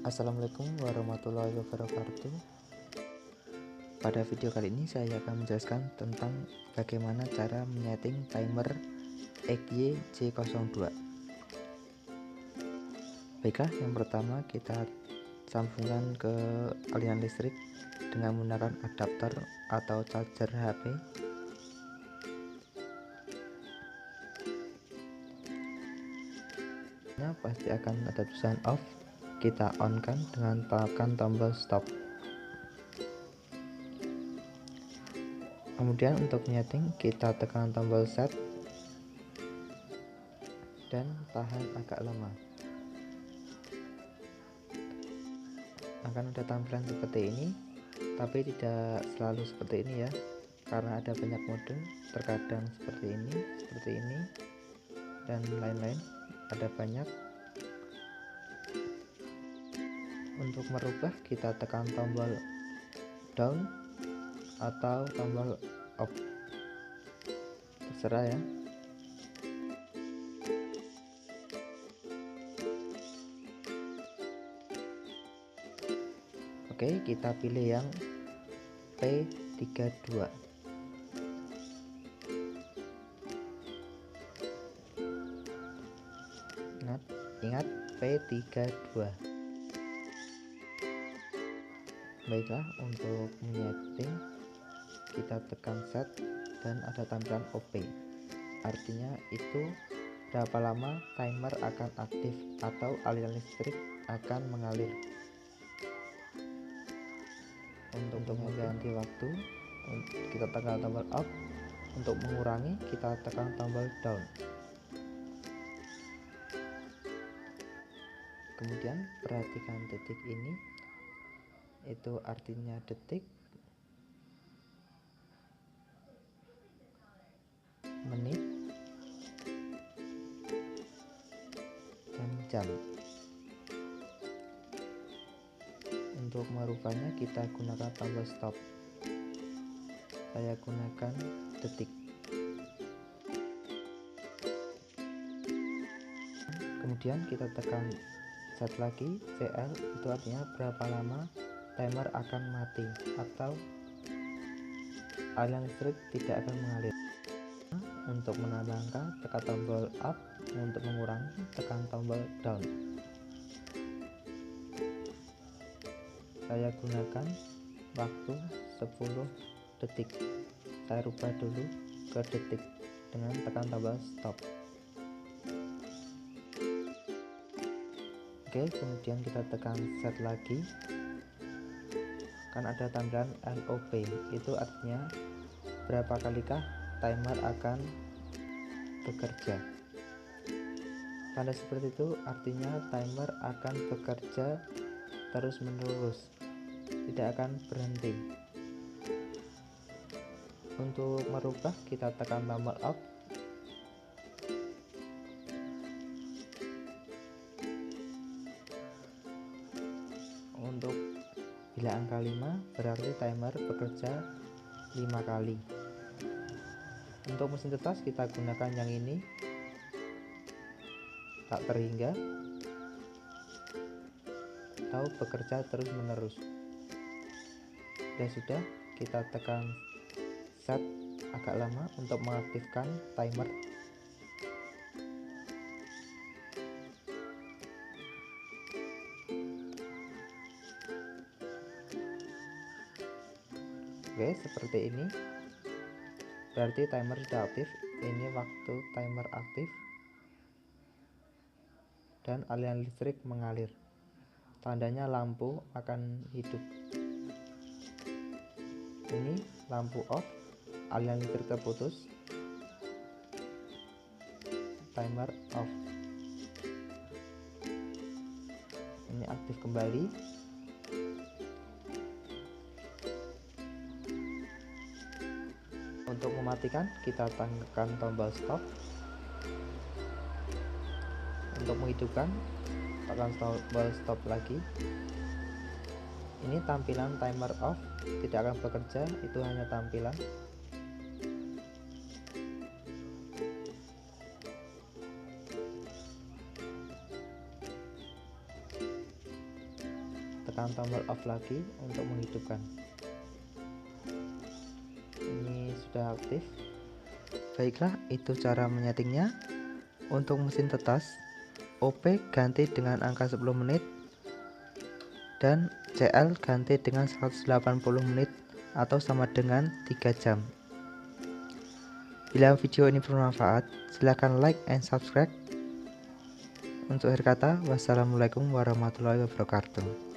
Assalamualaikum warahmatullahi wabarakatuh. Pada video kali ini saya akan menjelaskan tentang bagaimana cara menyeting timer XYJ02. Baiklah, yang pertama kita sambungkan ke aliran listrik dengan menggunakan adapter atau charger HP. Nah, pasti akan ada tulisan off. Kita on kan dengan tekan tombol stop. Kemudian untuk menyeting kita tekan tombol set dan tahan agak lama. Akan ada tampilan seperti ini, tapi tidak selalu seperti ini ya, karena ada banyak mode. Terkadang seperti ini dan lain-lain, ada banyak. Untuk merubah kita tekan tombol down atau tombol up, terserah ya. Oke, kita pilih yang P32. Ingat P32. Baiklah, untuk menyeting kita tekan set dan ada tampilan OP, artinya itu berapa lama timer akan aktif atau aliran listrik akan mengalir. Untuk mengganti waktu kita tekan tombol up, untuk mengurangi kita tekan tombol down. Kemudian perhatikan titik ini, itu artinya detik, menit, dan jam. Untuk merubahnya kita gunakan tombol stop. Saya gunakan detik. Kemudian kita tekan set lagi, CL, itu artinya berapa lama timer akan mati atau aliran listrik tidak akan mengalir. Untuk menambah angka tekan tombol up, untuk mengurangi tekan tombol down. Saya gunakan waktu 10 detik. Saya rubah dulu ke detik dengan tekan tombol stop. Oke, kemudian kita tekan set lagi, kan ada tampilan LOP, itu artinya berapa kalikah timer akan bekerja. Tanda seperti itu artinya timer akan bekerja terus menerus, tidak akan berhenti. Untuk merubah kita tekan tombol up. Untuk bila angka 5 berarti timer bekerja 5 kali. Untuk mesin tetas kita gunakan yang ini, tak terhingga atau bekerja terus menerus. Sudah kita tekan set agak lama untuk mengaktifkan timer. Oke, seperti ini berarti timer sudah aktif. Ini waktu timer aktif dan aliran listrik mengalir, tandanya lampu akan hidup. Ini lampu off, aliran listrik terputus, timer off. Ini aktif kembali. Untuk mematikan, kita tekan tombol stop. Untuk menghidupkan, tekan tombol stop lagi. Ini tampilan timer off, tidak akan bekerja, itu hanya tampilan. Tekan tombol off lagi untuk menghidupkan. Ini sudah aktif. Baiklah, itu cara menyetingnya. Untuk mesin tetas, OP ganti dengan angka 10 menit dan CL ganti dengan 180 menit atau sama dengan 3 jam. Bila video ini bermanfaat, silahkan like and subscribe. Untuk akhir kata, wassalamualaikum warahmatullahi wabarakatuh.